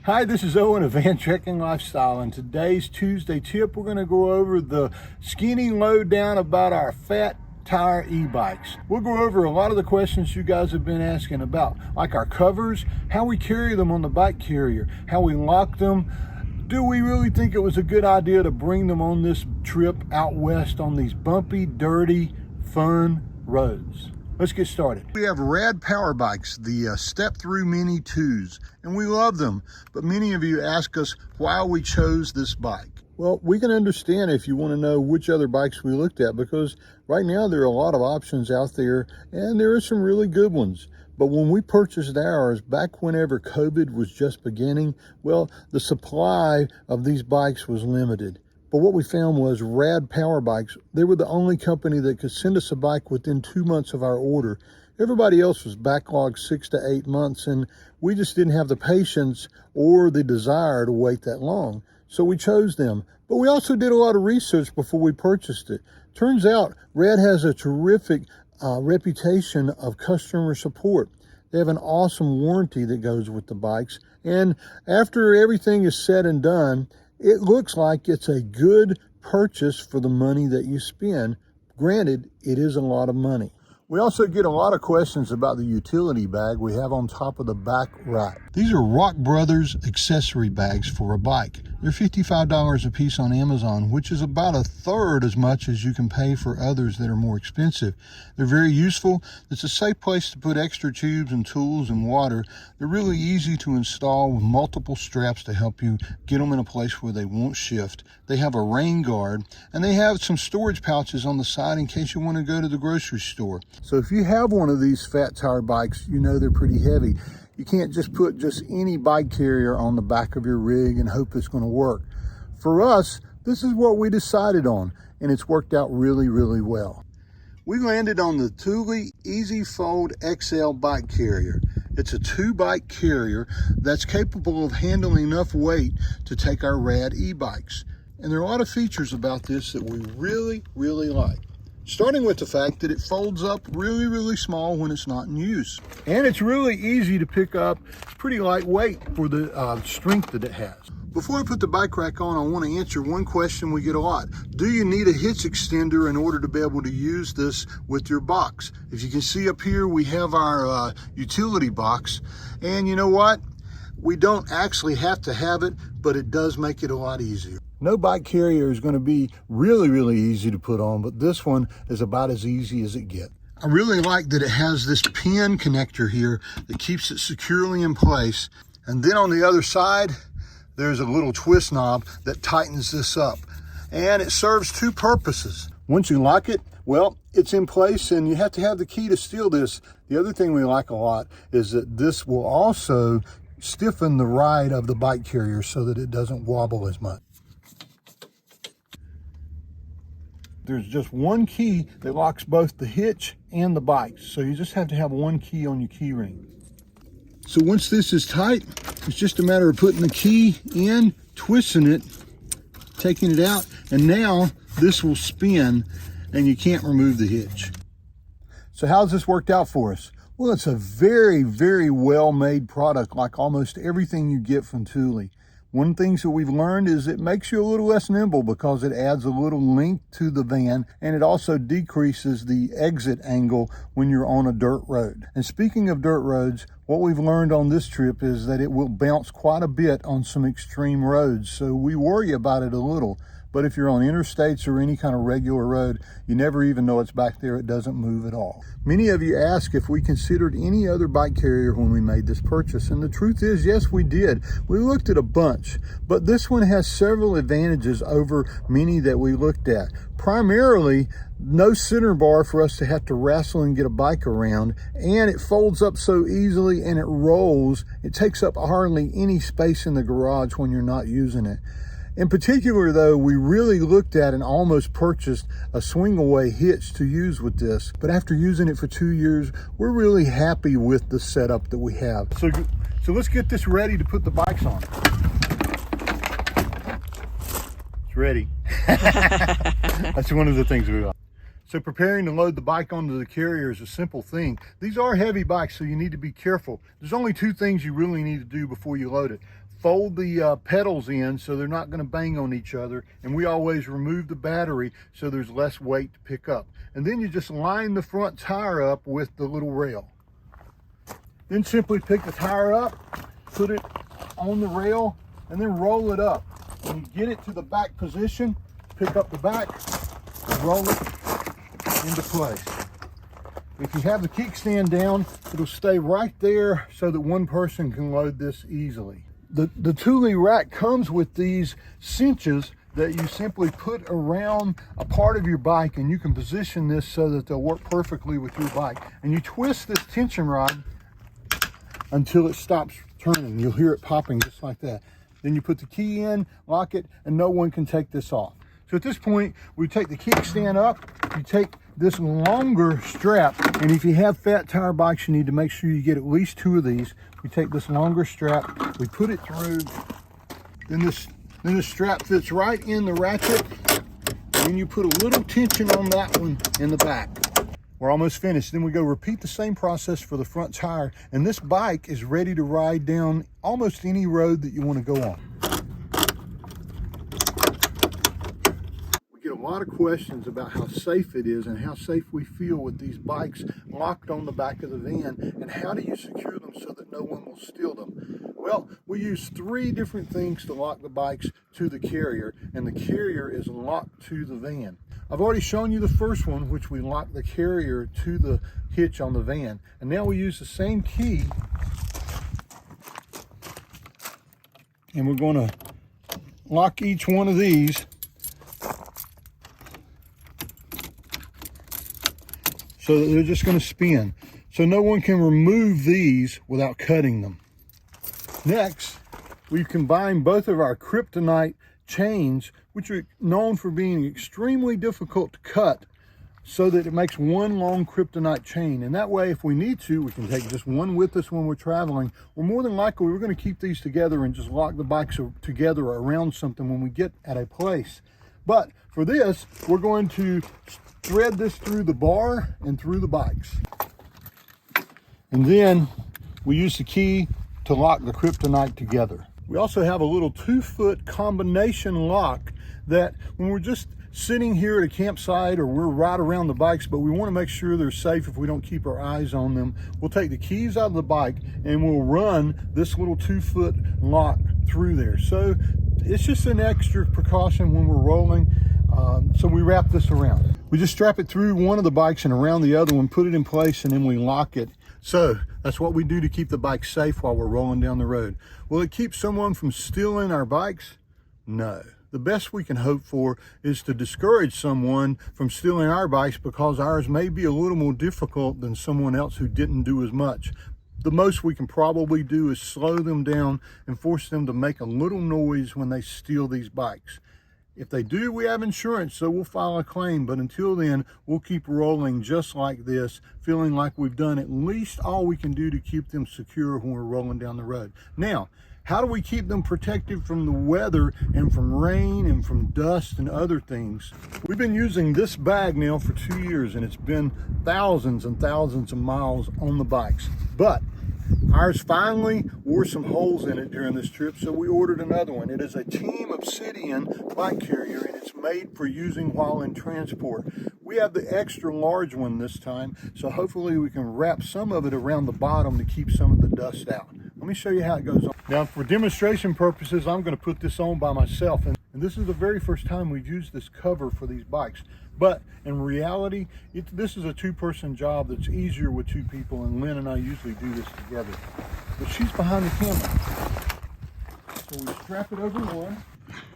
Hi, this is Owen of Van Trekking Lifestyle, and today's Tuesday tip, we're going to go over the skinny lowdown about our fat tire e-bikes. We'll go over a lot of the questions you guys have been asking about, like our covers, how we carry them on the bike carrier, how we lock them. Do we really think it was a good idea to bring them on this trip out west on these bumpy, dirty, fun roads? Let's get started. We have Rad power bikes, the Step Through Mini 2s, and we love them. But many of you ask us why we chose this bike. Well, we can understand if you want to know which other bikes we looked at, because right now there are a lot of options out there, and there are some really good ones. But when we purchased ours, back whenever COVID was just beginning, well, the supply of these bikes was limited. But what we found was Rad power bikes, they were the only company that could send us a bike within 2 months of our order. Everybody else was backlogged 6 to 8 months, and we just didn't have the patience or the desire to wait that long. So we chose them. But we also did a lot of research before we purchased it. Turns out Rad has a terrific reputation of customer support. They have an awesome warranty that goes with the bikes. And after everything is said and done, it looks like it's a good purchase for the money that you spend. Granted, it is a lot of money. We also get a lot of questions about the utility bag we have on top of the back rack. These are Rock Brothers accessory bags for a bike. They're $55 a piece on Amazon, which is about a third as much as you can pay for others that are more expensive. They're very useful. It's a safe place to put extra tubes and tools and water. They're really easy to install with multiple straps to help you get them in a place where they won't shift. They have a rain guard, and they have some storage pouches on the side in case you want to go to the grocery store. So if you have one of these fat tire bikes, you know they're pretty heavy. You can't just put any bike carrier on the back of your rig and hope it's going to work. For us, this is what we decided on, and it's worked out really, really well. We landed on the Thule Easy Fold XL bike carrier. It's a 2-bike carrier that's capable of handling enough weight to take our Rad e-bikes. And there are a lot of features about this that we really, really like. Starting with the fact that it folds up really, really small when it's not in use. And it's really easy to pick up, pretty lightweight for the strength that it has. Before I put the bike rack on, I want to answer one question we get a lot. Do you need a hitch extender in order to be able to use this with your box? If you can see up here, we have our utility box. And you know what? We don't actually have to have it, but it does make it a lot easier. No bike carrier is going to be really, really easy to put on, but this one is about as easy as it gets. I really like that it has this pin connector here that keeps it securely in place. And then on the other side, there's a little twist knob that tightens this up. And it serves 2 purposes. Once you lock it, well, it's in place and you have to have the key to steal this. The other thing we like a lot is that this will also stiffen the ride of the bike carrier so that it doesn't wobble as much. There's just one key that locks both the hitch and the bikes. So you just have to have one key on your key ring. So once this is tight, it's just a matter of putting the key in, twisting it, taking it out, and now this will spin and you can't remove the hitch. So how's this worked out for us? Well, it's a very, very well-made product, like almost everything you get from Thule. One of the things that we've learned is it makes you a little less nimble because it adds a little length to the van, and it also decreases the exit angle when you're on a dirt road. And speaking of dirt roads, what we've learned on this trip is that it will bounce quite a bit on some extreme roads, so we worry about it a little. But if you're on interstates or any kind of regular road, you never even know it's back there. It doesn't move at all. Many of you ask if we considered any other bike carrier when we made this purchase. And the truth is, yes, we did. We looked at a bunch, but this one has several advantages over many that we looked at. Primarily, no center bar for us to have to wrestle and get a bike around, and it folds up so easily and it rolls. It takes up hardly any space in the garage when you're not using it. In particular, though, we really looked at and almost purchased a swing-away hitch to use with this. But after using it for 2 years, we're really happy with the setup that we have. So let's get this ready to put the bikes on. It's ready. That's one of the things we like. So preparing to load the bike onto the carrier is a simple thing. These are heavy bikes, so you need to be careful. There's only two things you really need to do before you load it. Fold the pedals in so they're not going to bang on each other, and we always remove the battery so there's less weight to pick up. And then you just line the front tire up with the little rail. Then simply pick the tire up, put it on the rail, and then roll it up. When you get it to the back position, pick up the back, and roll it into place. If you have the kickstand down, it'll stay right there so that one person can load this easily. The Thule rack comes with these cinches that you simply put around a part of your bike, and you can position this so that they'll work perfectly with your bike. And you twist this tension rod until it stops turning. You'll hear it popping just like that. Then you put the key in, lock it, and no one can take this off. So at this point, we take the kickstand up, you take this longer strap, and if you have fat tire bikes, you need to make sure you get at least two of these. We take this longer strap, we put it through, then this strap fits right in the ratchet, and then you put a little tension on that one in the back. We're almost finished. Then we go repeat the same process for the front tire, and this bike is ready to ride down almost any road that you want to go on. A lot of questions about how safe it is and how safe we feel with these bikes locked on the back of the van, and how do you secure them so that no one will steal them. Well, we use three different things to lock the bikes to the carrier, and the carrier is locked to the van. I've already shown you the first one, which we lock the carrier to the hitch on the van, and now we use the same key, and we're going to lock each one of these so that they're just going to spin. So no one can remove these without cutting them. Next, we've combined both of our kryptonite chains, which are known for being extremely difficult to cut, so that it makes one long kryptonite chain. And that way, if we need to, we can take just one with us when we're traveling. Or more than likely, we're going to keep these together and just lock the bikes together around something when we get at a place. But for this, we're going to thread this through the bar and through the bikes. And then we use the key to lock the kryptonite together. We also have a little 2-foot combination lock that when we're just sitting here at a campsite, or we're right around the bikes, but we want to make sure they're safe if we don't keep our eyes on them, we'll take the keys out of the bike and we'll run this little 2-foot lock through there. So it's just an extra precaution when we're rolling. So we wrap this around. We just strap it through one of the bikes and around the other one, put it in place, and then we lock it. So that's what we do to keep the bike safe while we're rolling down the road. Will it keep someone from stealing our bikes? No. The best we can hope for is to discourage someone from stealing our bikes, because ours may be a little more difficult than someone else who didn't do as much. The most we can probably do is slow them down and force them to make a little noise when they steal these bikes. If they do, we have insurance, so we'll file a claim. But until then, we'll keep rolling just like this, feeling like we've done at least all we can do to keep them secure when we're rolling down the road. Now, how do we keep them protected from the weather and from rain and from dust and other things? We've been using this bag now for 2 years, and it's been thousands and thousands of miles on the bikes. But ours finally wore some holes in it during this trip, so we ordered another one. It is a Team Obsidian bike carrier, and it's made for using while in transport. We have the extra large one this time, so hopefully we can wrap some of it around the bottom to keep some of the dust out. Let me show you how it goes on. Now, for demonstration purposes, I'm going to put this on by myself, and this is the very first time we've used this cover for these bikes. But in reality, this is a two-person job that's easier with two people, and Lynn and I usually do this together. But she's behind the camera. So we strap it over one.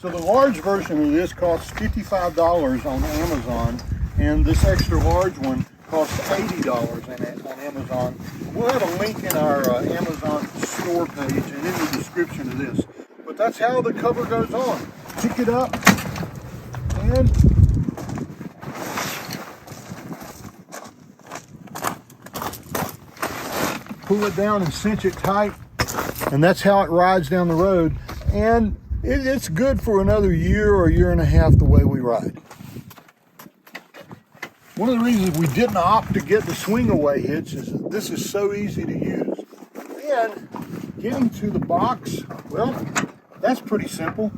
So the large version of this costs $55 on Amazon, and this extra large one costs $80 on Amazon. We'll have a link in our Amazon store page and in the description of this. But that's how the cover goes on. Pick it up and pull it down and cinch it tight, and that's how it rides down the road. And it's good for another year or year and a half the way we ride. One of the reasons we didn't opt to get the swing away hitch is that this is so easy to use. And getting to the box, well, that's pretty simple.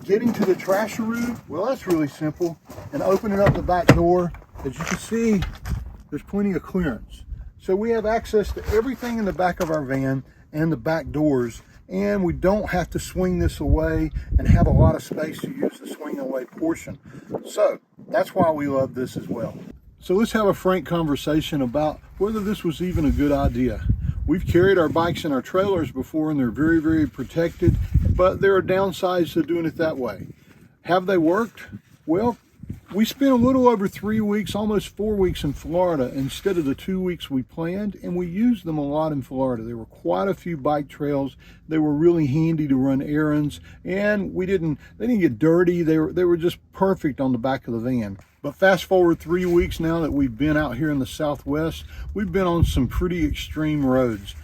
Getting to the trasheroo, well, that's really simple. And opening up the back door, as you can see, there's plenty of clearance. So we have access to everything in the back of our van and the back doors, and we don't have to swing this away and have a lot of space to use the swing away portion. So that's why we love this as well. So let's have a frank conversation about whether this was even a good idea. We've carried our bikes in our trailers before and they're very, very protected, but there are downsides to doing it that way. Have they worked? Well, we spent a little over 3 weeks, almost 4 weeks in Florida instead of the 2 weeks we planned, and we used them a lot in Florida. There were quite a few bike trails. They were really handy to run errands, and they didn't get dirty. They were just perfect on the back of the van. But fast forward 3 weeks now that we've been out here in the Southwest, we've been on some pretty extreme roads.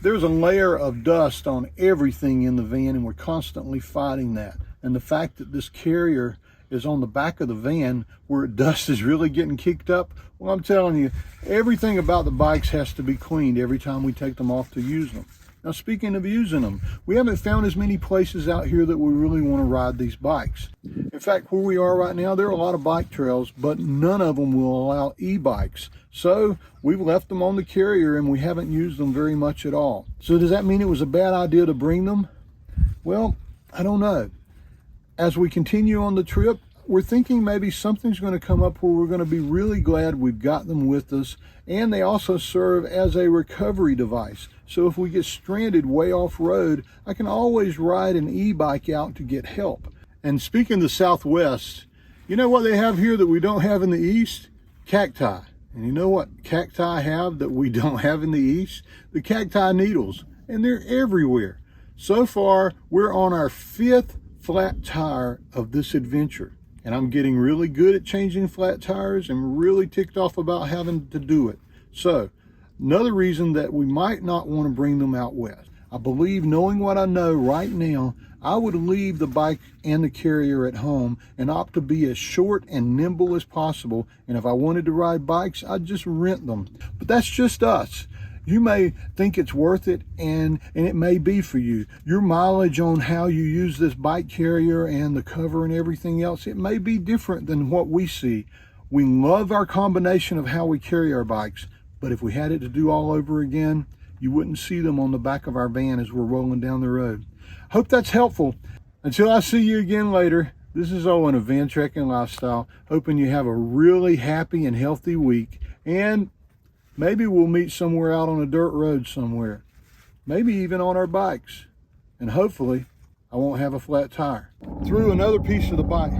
There's a layer of dust on everything in the van, and we're constantly fighting that. And the fact that this carrier is on the back of the van where dust is really getting kicked up, well, I'm telling you, everything about the bikes has to be cleaned every time we take them off to use them. Now, speaking of using them, we haven't found as many places out here that we really want to ride these bikes. In fact, where we are right now, there are a lot of bike trails, but none of them will allow e-bikes. So we've left them on the carrier and we haven't used them very much at all. So does that mean it was a bad idea to bring them? Well, I don't know. As we continue on the trip, we're thinking maybe something's going to come up where we're going to be really glad we've got them with us, and they also serve as a recovery device. So if we get stranded way off road, I can always ride an e-bike out to get help. And speaking of the Southwest, you know what they have here that we don't have in the East? Cacti. And you know what cacti have that we don't have in the East? The cacti needles, and they're everywhere. So far, we're on our 5th flat tire of this adventure. And I'm getting really good at changing flat tires and really ticked off about having to do it. So, another reason that we might not want to bring them out west. I believe, knowing what I know right now, I would leave the bike and the carrier at home and opt to be as short and nimble as possible. And if I wanted to ride bikes, I'd just rent them. But that's just us. You may think it's worth it, and it may be for you. Your mileage on how you use this bike carrier and the cover and everything else, it may be different than what we see. We love our combination of how we carry our bikes, but if we had it to do all over again, you wouldn't see them on the back of our van as we're rolling down the road. Hope that's helpful. Until I see you again later, this is Owen of Van Trekking Lifestyle, hoping you have a really happy and healthy week, and maybe we'll meet somewhere out on a dirt road somewhere. Maybe even on our bikes. And hopefully, I won't have a flat tire. Threw another piece of the bike.